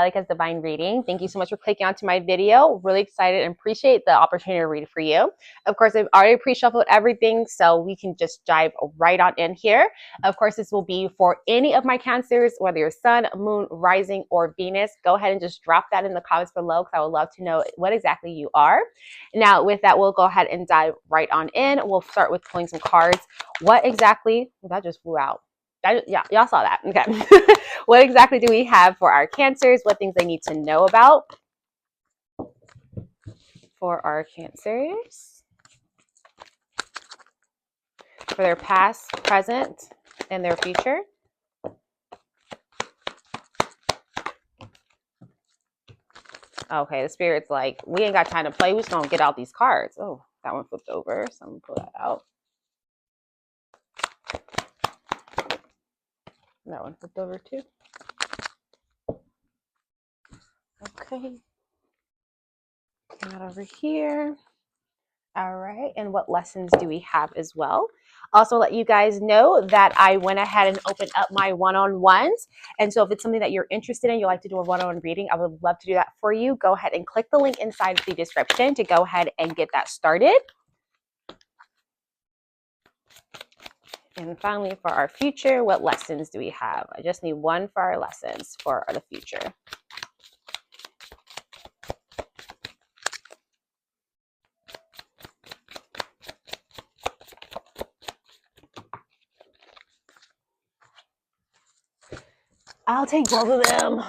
angelic as divine reading. Thank you so much for clicking onto my video. Really excited and appreciate the opportunity to read for you. Of course, I've already pre-shuffled everything, so we can just dive right on in here. Of course, this will be for any of my Cancers, whether you're Sun, Moon, Rising, or Venus. Go ahead and just drop that in the comments below because I would love to know what exactly you are. Now, with that, we'll go ahead and dive right on in. We'll start with pulling some cards. What exactly, that just flew out. Yeah, y'all saw that. Okay. What exactly do we have for our Cancers? What things they need to know about for our Cancers? For their past, present, and their future. Okay, the Spirit's like, we ain't got time to play. We're just going to get out these cards. Oh, that one flipped over. So I'm going to pull that out. That one flipped over too. Okay. Come out over here. All right. And what lessons do we have as well? Also let you guys know that I went ahead and opened up my one-on-ones. And so if it's something that you're interested in, you'd like to do a one-on-one reading, I would love to do that for you. Go ahead and click the link inside the description to go ahead and get that started. And finally, for our future, what lessons do we have? I just need one for our lessons for the future. I'll take both of them.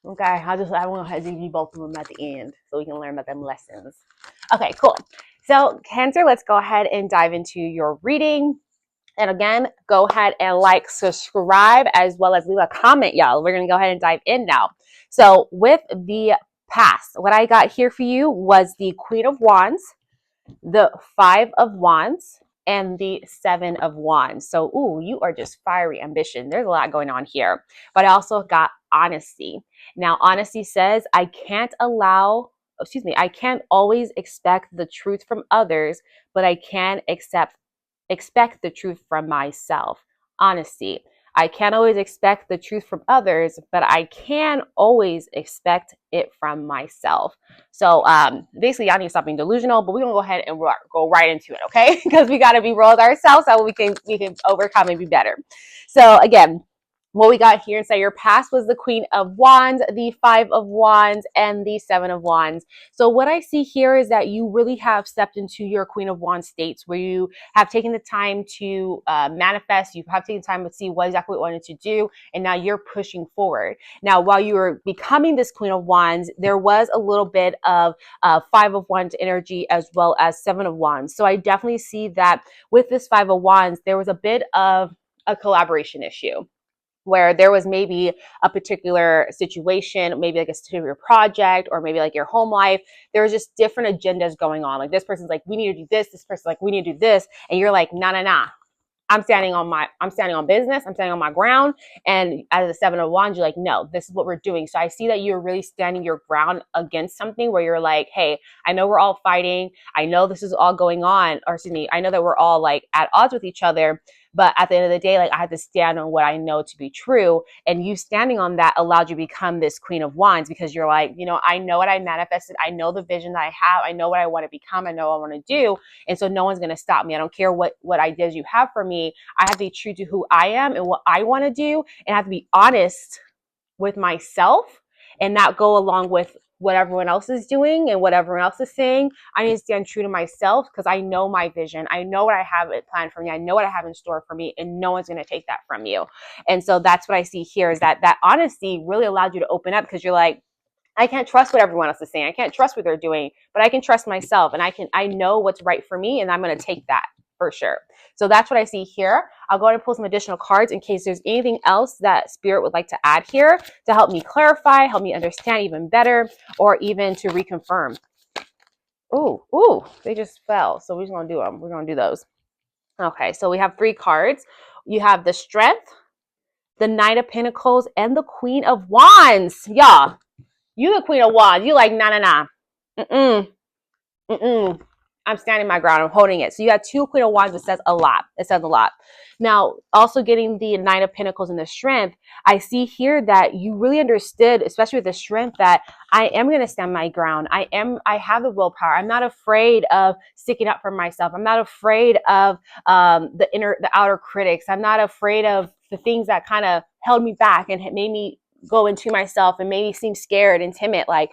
Okay, I want to give you both of them at the end so we can learn about them lessons. Okay, cool. So Cancer, let's go ahead and dive into your reading. And again, go ahead and like, subscribe, as well as leave a comment, y'all. We're going to go ahead and dive in now. So with the past, what I got here for you was the Queen of Wands, the Five of Wands, and the Seven of Wands. So, ooh, you are just fiery ambition. There's a lot going on here. But I also got honesty. Now, honesty says I can't always expect the truth from others, but I can expect the truth from myself. Honesty. I can't always expect the truth from others, but I can always expect it from myself. So basically, y'all need to stop being delusional, but we're going to go ahead and go right into it, okay? Because we got to be real with ourselves so we can overcome and be better. So again, what we got here inside your past was the Queen of Wands, the Five of Wands, and the Seven of Wands. So what I see here is that you really have stepped into your Queen of Wands states where you have taken the time to manifest. You have taken time to see what exactly you wanted to do, and now you're pushing forward. Now, while you were becoming this Queen of Wands, there was a little bit of Five of Wands energy as well as Seven of Wands. So I definitely see that with this Five of Wands, there was a bit of a collaboration issue, where there was maybe a particular situation, maybe like a particular project, or maybe like your home life. There was just different agendas going on. Like this person's like, we need to do this. This person's like, we need to do this. And you're like, nah. I'm standing on business. I'm standing on my ground. And as a Seven of Wands, you're like, no, this is what we're doing. So I see that you're really standing your ground against something where you're like, hey, I know we're all fighting. I know this is all going on. Or excuse me, I know that we're all like at odds with each other. But at the end of the day, like I had to stand on what I know to be true. And you standing on that allowed you to become this Queen of Wands, because you're like, you know, I know what I manifested. I know the vision that I have. I know what I want to become. I know what I want to do. And so no one's going to stop me. I don't care what ideas you have for me. I have to be true to who I am and what I want to do. And I have to be honest with myself and not go along with what everyone else is doing and what everyone else is saying. I need to stand true to myself because I know my vision. I know what I have planned for me. I know what I have in store for me, and no one's going to take that from you. And so that's what I see here, is that honesty really allowed you to open up, because you're like, I can't trust what everyone else is saying. I can't trust what they're doing, but I can trust myself, and I know what's right for me, and I'm going to take that for sure. So that's what I see here. I'll go ahead and pull some additional cards in case there's anything else that Spirit would like to add here to help me clarify, help me understand even better, or even to reconfirm. Ooh, they just fell. So we're just going to do them. We're going to do those. Okay, so we have 3 cards. You have the Strength, the Knight of Pentacles, and the Queen of Wands. Y'all, you the Queen of Wands. You like, nah. I'm standing my ground. I'm holding it. So you got 2 Queen of Wands. It says a lot. It says a lot. Now, also getting the Knight of Pentacles and the Strength, I see here that you really understood, especially with the Strength, that I am going to stand my ground. I have the willpower. I'm not afraid of sticking up for myself. I'm not afraid of the outer critics. I'm not afraid of the things that kind of held me back and made me go into myself and made me seem scared and timid. Like,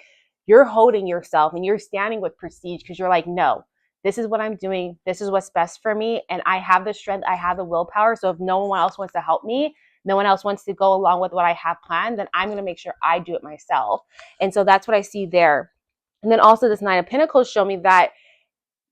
you're holding yourself and you're standing with prestige because you're like, no, this is what I'm doing. This is what's best for me. And I have the strength. I have the willpower. So if no one else wants to help me, no one else wants to go along with what I have planned, then I'm going to make sure I do it myself. And so that's what I see there. And then also this Nine of Pentacles show me that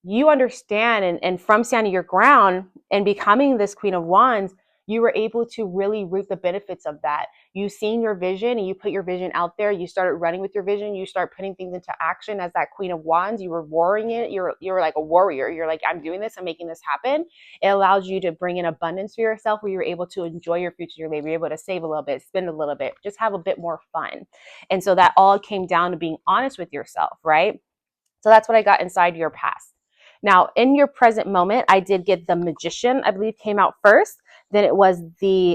you understand, and from standing your ground and becoming this Queen of Wands, you were able to really reap the benefits of that. You seen your vision and you put your vision out there. You started running with your vision. You start putting things into action as that Queen of Wands. You were warring it. You're like a warrior. You're like, I'm doing this. I'm making this happen. It allows you to bring in abundance for yourself where you're able to enjoy your future, your labor. You're able to save a little bit, spend a little bit, just have a bit more fun. And so that all came down to being honest with yourself, right? So that's what I got inside your past. Now, in your present moment, I did get the Magician, I believe, came out first. Then it was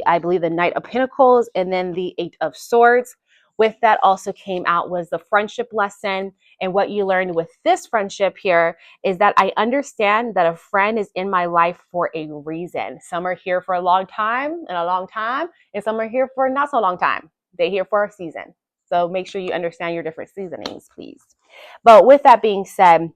I believe, the Knight of Pentacles, and then the Eight of Swords. With that also came out was the friendship lesson. And what you learned with this friendship here is that I understand that a friend is in my life for a reason. Some are here for a long time, and some are here for not so long time. They're here for a season. So make sure you understand your different seasonings, please. But with that being said,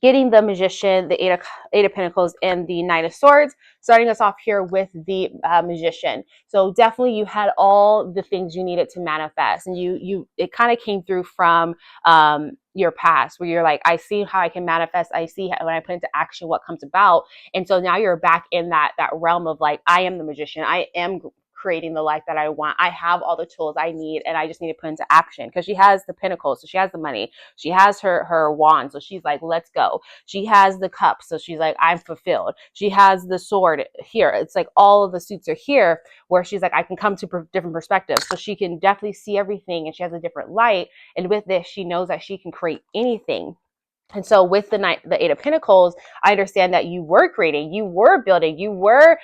getting the Magician, the Eight of Pentacles, and the Knight of Swords, starting us off here with the Magician. So definitely you had all the things you needed to manifest, and it kind of came through from your past where you're like, I see how I can manifest. I see how, when I put into action what comes about. And so now you're back in that realm of like, I am the Magician. I am creating the life that I want. I have all the tools I need, and I just need to put into action. Because she has the Pentacles, so she has the money. She has her wand, so she's like, let's go. She has the cup, so she's like, I'm fulfilled. She has the sword here. It's like all of the suits are here, where she's like, I can come to different perspectives, so she can definitely see everything, and she has a different light. And with this, she knows that she can create anything. And so with the Eight of Pentacles, I understand that you were creating, you were building, you were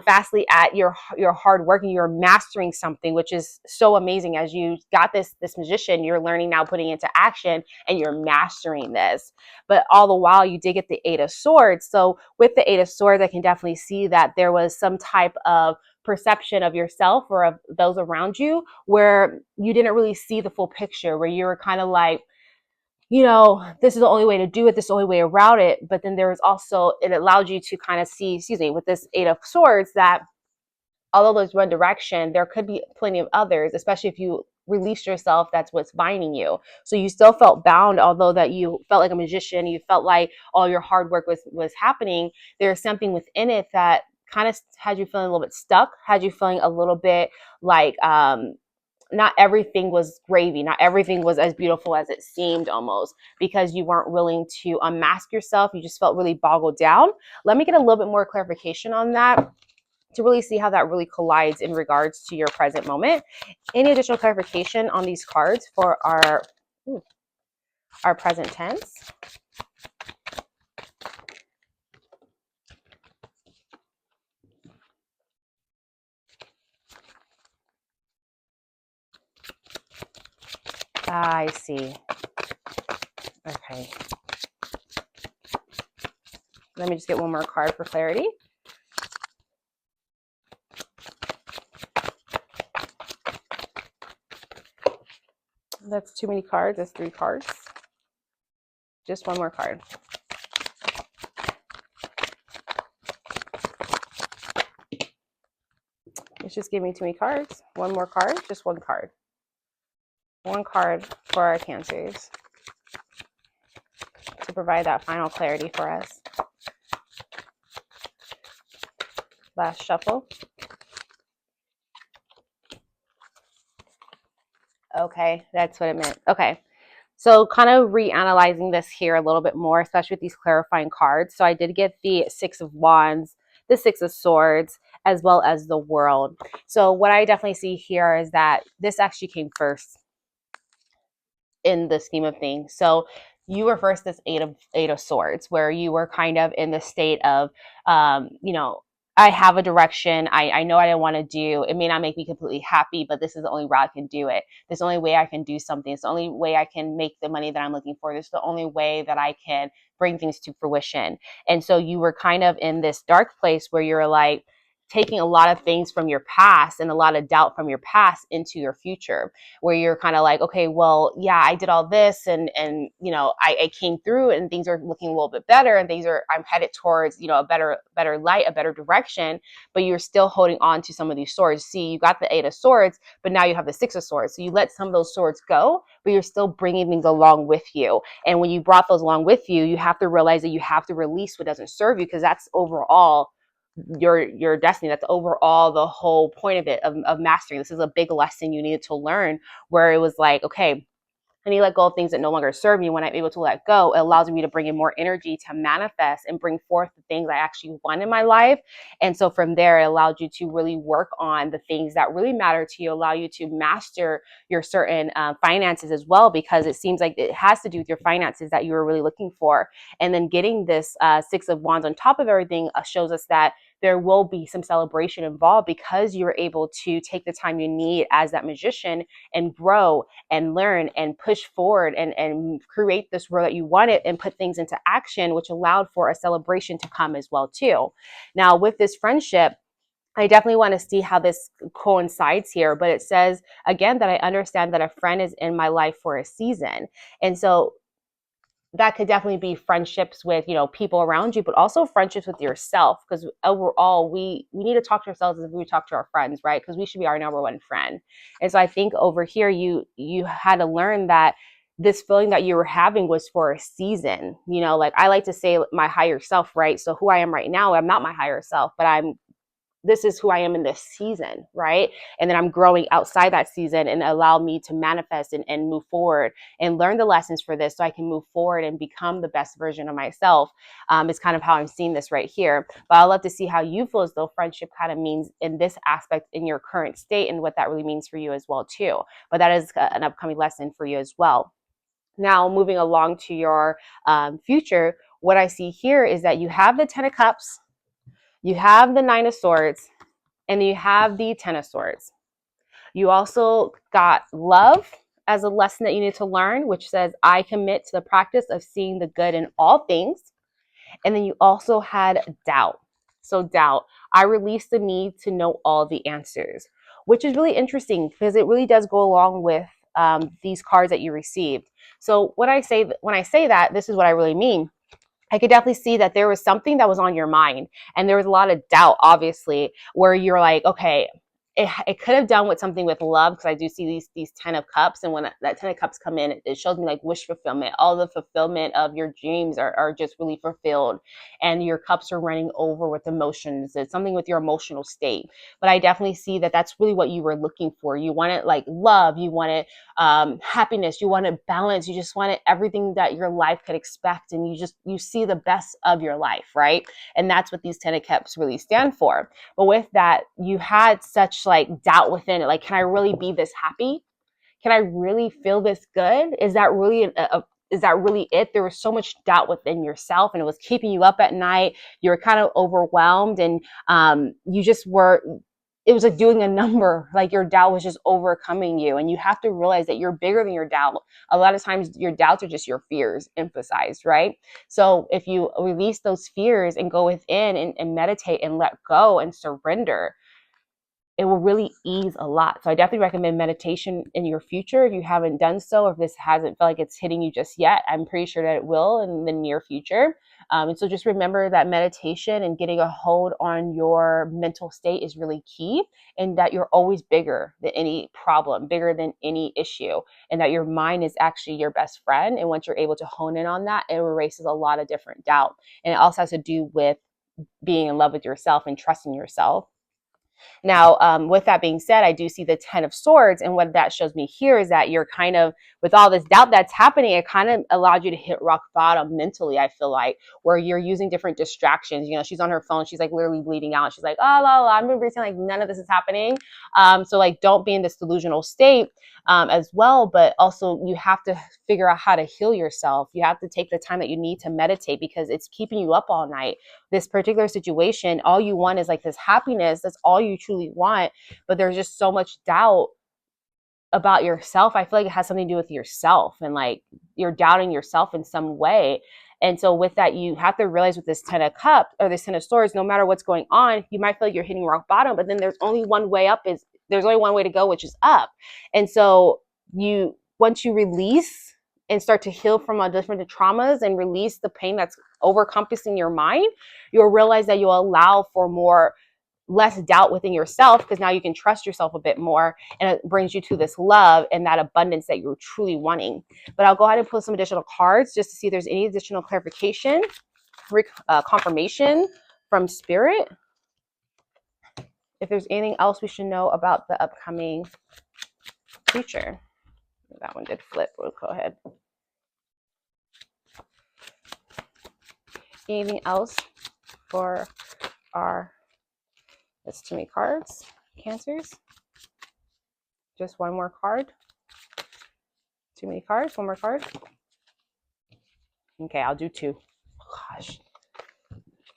fastly at your hard work, and you're mastering something, which is so amazing. As you got this Magician, you're learning now, putting into action, and you're mastering this. But all the while, you did get the Eight of Swords. So with the Eight of Swords, I can definitely see that there was some type of perception of yourself or of those around you where you didn't really see the full picture, where you were kind of like, this is the only way to do it, this is the only way around it. But then there was also, it allowed you to kind of see, with this Eight of Swords, that although there's one direction, there could be plenty of others, especially if you release yourself, that's what's binding you. So you still felt bound, although that you felt like a magician, you felt like all your hard work was happening. There's something within it that kind of had you feeling a little bit stuck, had you feeling a little bit like, not everything was gravy. Not everything was as beautiful as it seemed, almost, because you weren't willing to unmask yourself. You just felt really boggled down. Let me get a little bit more clarification on that to really see how that really collides in regards to your present moment. Any additional clarification on these cards for our present tense? I see. Okay. Let me just get one more card for clarity. That's too many cards. That's 3 cards. Just one more card. It's just giving me too many cards. One more card. Just one card. One card for our Cancers to provide that final clarity for us. Last shuffle. Okay, that's what it meant. Okay, so kind of reanalyzing this here a little bit more, especially with these clarifying cards. So I did get the Six of Wands, the Six of Swords, as well as the World. So what I definitely see here is that this actually came first in the scheme of things. So you were first this eight of swords, where you were kind of in the state of, you know, I have a direction. I know what I want to do. It may not make me completely happy, but this is the only route I can do it. This is the only way I can do something. It's the only way I can make the money that I'm looking for. This is the only way that I can bring things to fruition. And so you were kind of in this dark place where you're like taking a lot of things from your past and a lot of doubt from your past into your future, where you're kind of like, okay, well, yeah, I did all this, and you know, I came through, and things are looking a little bit better, and I'm headed towards, you know, a better light, a better direction, but you're still holding on to some of these swords. See, you got the Eight of Swords, but now you have the Six of Swords. So you let some of those swords go, but you're still bringing things along with you. And when you brought those along with you, you have to realize that you have to release what doesn't serve you, because that's overall your destiny. That's overall the whole point of it, of mastering. This is a big lesson you needed to learn, where it was like, okay, I need to let go of things that no longer serve me. When I'm able to let go, it allows me to bring in more energy to manifest and bring forth the things I actually want in my life. And so from there, it allowed you to really work on the things that really matter to you, allow you to master your certain finances as well, because it seems like it has to do with your finances that you were really looking for. And then getting this Six of Wands on top of everything shows us that there will be some celebration involved, because you're able to take the time you need as that magician and grow and learn and push forward and create this world that you wanted and put things into action, which allowed for a celebration to come as well too. Now with this friendship, I definitely want to see how this coincides here, but it says again that I understand that a friend is in my life for a season. And so that could definitely be friendships with, you know, people around you, but also friendships with yourself, because overall we need to talk to ourselves as we talk to our friends, right? Because we should be our number one friend. And so I think over here you had to learn that this feeling that you were having was for a season. You know, like I like to say my higher self, right? So who I am right now, I'm not my higher self, but this is who I am in this season, right? And then I'm growing outside that season, and allow me to manifest and move forward and learn the lessons for this, so I can move forward and become the best version of myself. Is kind of how I'm seeing this right here. But I'd love to see how you feel as though friendship kind of means in this aspect in your current state, and what that really means for you as well too. But that is an upcoming lesson for you as well. Now, moving along to your future, what I see here is that you have the Ten of Cups, you have the Nine of Swords, and you have the Ten of Swords. You also got love as a lesson that you need to learn, which says, I commit to the practice of seeing the good in all things. And then you also had doubt. So doubt, I release the need to know all the answers, which is really interesting, because it really does go along with these cards that you received. So when I say that, this is what I really mean. I could definitely see that there was something that was on your mind, and there was a lot of doubt, obviously, where you're like, okay, it could have done with something with love, because I do see these Ten of Cups, and when that Ten of Cups come in, it shows me like wish fulfillment. All the fulfillment of your dreams are just really fulfilled, and your cups are running over with emotions. It's something with your emotional state. But I definitely see that that's really what you were looking for. You wanted like love, you wanted happiness, you wanted balance, you just wanted everything that your life could expect, and you see the best of your life, right? And that's what these Ten of Cups really stand for. But with that, you had such like doubt within it. Like, can I really be this happy? Can I really feel this good? Is that really is that really it? There was so much doubt within yourself, and it was keeping you up at night. You were kind of overwhelmed, and you just were. It was like doing a number. Like your doubt was just overcoming you, and you have to realize that you're bigger than your doubt. A lot of times, your doubts are just your fears emphasized, right? So if you release those fears and go within and meditate and let go and surrender, it will really ease a lot. So I definitely recommend meditation in your future. If you haven't done so, or if this hasn't felt like it's hitting you just yet, I'm pretty sure that it will in the near future. And so just remember that meditation and getting a hold on your mental state is really key, and that you're always bigger than any problem, bigger than any issue, and that your mind is actually your best friend. And once you're able to hone in on that, it erases a lot of different doubt. And it also has to do with being in love with yourself and trusting yourself. Now, with that being said, I do see the 10 of Swords. And what that shows me here is that you're kind of, with all this doubt that's happening, it kind of allowed you to hit rock bottom mentally, I feel like, where you're using different distractions. You know, she's on her phone. She's like literally bleeding out. She's like, oh, la, la, I'm pretending like none of this is happening. So like, don't be in this delusional state as well. But also you have to figure out how to heal yourself. You have to take the time that you need to meditate because it's keeping you up all night. This particular situation, all you want is like this happiness. That's all you truly want. But there's just so much doubt about yourself. I feel like it has something to do with yourself and like you're doubting yourself in some way. And so with that, you have to realize with this 10 of cups or this 10 of swords, no matter what's going on, you might feel like you're hitting rock bottom, but then there's only one way up there's only one way to go, which is up. And so once you release and start to heal from all different traumas and release the pain that's overcompassing your mind, you'll realize that you'll allow for less doubt within yourself because now you can trust yourself a bit more and it brings you to this love and that abundance that you're truly wanting. But I'll go ahead and pull some additional cards just to see if there's any additional clarification, confirmation from spirit. If there's anything else we should know about the upcoming future. That one did flip. We'll go ahead. Anything else for our, that's too many cards, Cancers? Just one more card. Too many cards, one more card. Okay, I'll do two. Oh, gosh.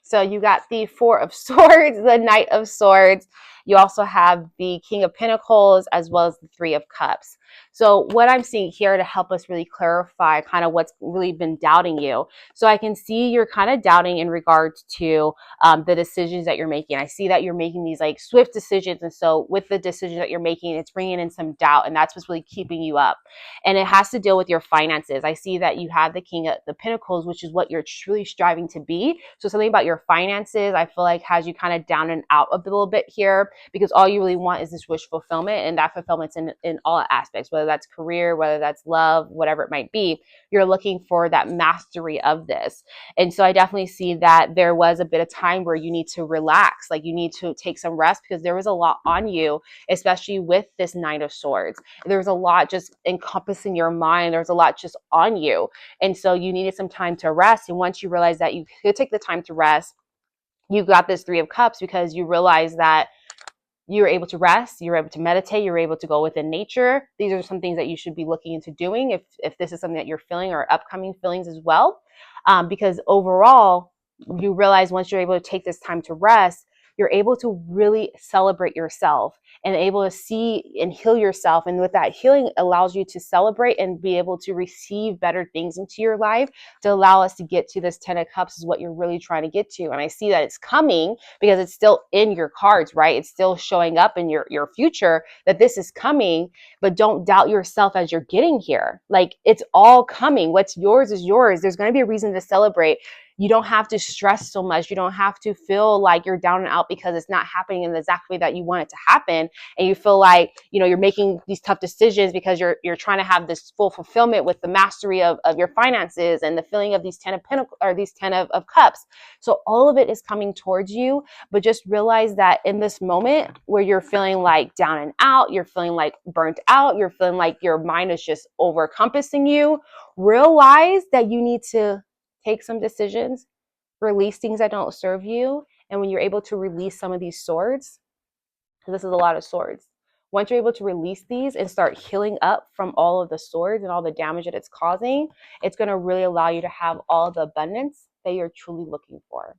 So you got the 4 of Swords, the Knight of Swords. You also have the King of Pentacles as well as the 3 of Cups. So what I'm seeing here to help us really clarify kind of what's really been doubting you. So I can see you're kind of doubting in regards to the decisions that you're making. I see that you're making these like swift decisions. And so with the decisions that you're making, it's bringing in some doubt and that's what's really keeping you up. And it has to deal with your finances. I see that you have the King of the Pentacles, which is what you're truly striving to be. So something about your finances, I feel like has you kind of down and out a little bit here because all you really want is this wish fulfillment and that fulfillment's in all aspects, whether that's career, whether that's love, whatever it might be. You're looking for that mastery of this. And so I definitely see that there was a bit of time where you need to relax, like you need to take some rest because there was a lot on you, especially with this 9 of Swords. There was a lot just encompassing your mind. There's a lot just on you. And so you needed some time to rest. And once you realize that you could take the time to rest, you got this 3 of Cups because you realize that you're able to rest, you're able to meditate, you're able to go within nature. These are some things that you should be looking into doing if this is something that you're feeling or upcoming feelings as well. Because overall, you realize once you're able to take this time to rest, you're able to really celebrate yourself and able to see and heal yourself. And with that healing allows you to celebrate and be able to receive better things into your life to allow us to get to this 10 of Cups is what you're really trying to get to. And I see that it's coming because it's still in your cards, right? It's still showing up in your future that this is coming, but don't doubt yourself as you're getting here. Like it's all coming. What's yours is yours. There's going to be a reason to celebrate. You don't have to stress so much. You don't have to feel like you're down and out because it's not happening in the exact way that you want it to happen. And you feel like, you're making these tough decisions because you're trying to have this full fulfillment with the mastery of your finances and the feeling of these 10 of Pentacles or these 10 of Cups. So all of it is coming towards you, but just realize that in this moment where you're feeling like down and out, you're feeling like burnt out, you're feeling like your mind is just overcompassing you, realize that you need to take some decisions, release things that don't serve you. And when you're able to release some of these swords, because this is a lot of swords, once you're able to release these and start healing up from all of the swords and all the damage that it's causing, it's going to really allow you to have all the abundance that you're truly looking for.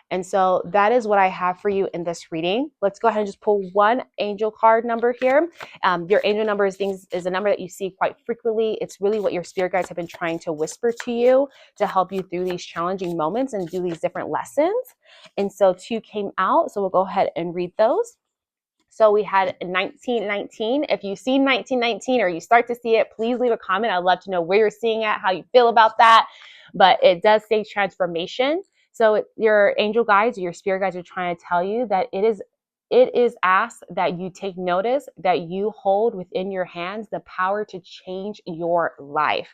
And so that is what I have for you in this reading. Let's go ahead and just pull one angel card number here. Your angel number is a number that you see quite frequently. It's really what your spirit guides have been trying to whisper to you to help you through these challenging moments and do these different lessons. And so 2 came out. So we'll go ahead and read those. So we had 1919. If you see 1919 or you start to see it, please leave a comment. I'd love to know where you're seeing it, how you feel about that. But it does say transformation. So your angel guides or your spirit guides are trying to tell you that it is asked that you take notice that you hold within your hands the power to change your life.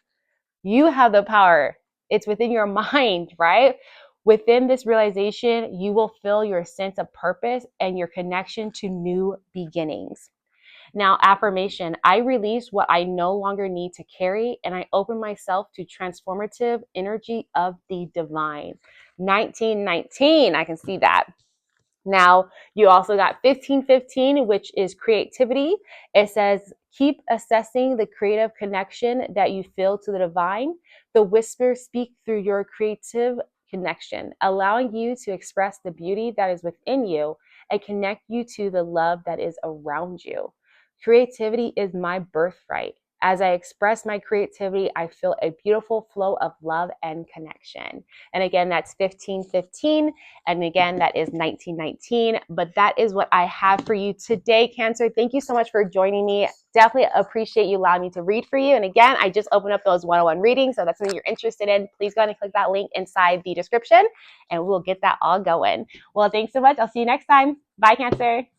You have the power. It's within your mind, right? Within this realization, you will feel your sense of purpose and your connection to new beginnings. Now, affirmation, I release what I no longer need to carry, and I open myself to transformative energy of the divine. 1919, I can see that. Now, you also got 1515, which is creativity. It says, keep assessing the creative connection that you feel to the divine. The whispers speak through your creative connection, allowing you to express the beauty that is within you and connect you to the love that is around you. Creativity is my birthright. As I express my creativity, I feel a beautiful flow of love and connection. And again, that's 1515. And again, that is 1919. But that is what I have for you today, Cancer. Thank you so much for joining me. Definitely appreciate you allowing me to read for you. And again, I just opened up those 101 readings. So if that's something you're interested in, please go ahead and click that link inside the description and we'll get that all going. Well, thanks so much. I'll see you next time. Bye, Cancer.